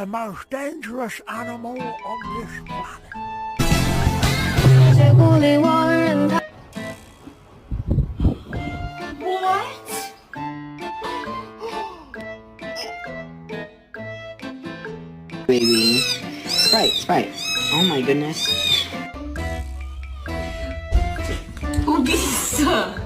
the most dangerous animal on this planet. 雪谷里望人他 What? Baby. Sprite. Oh my goodness. Ubisa.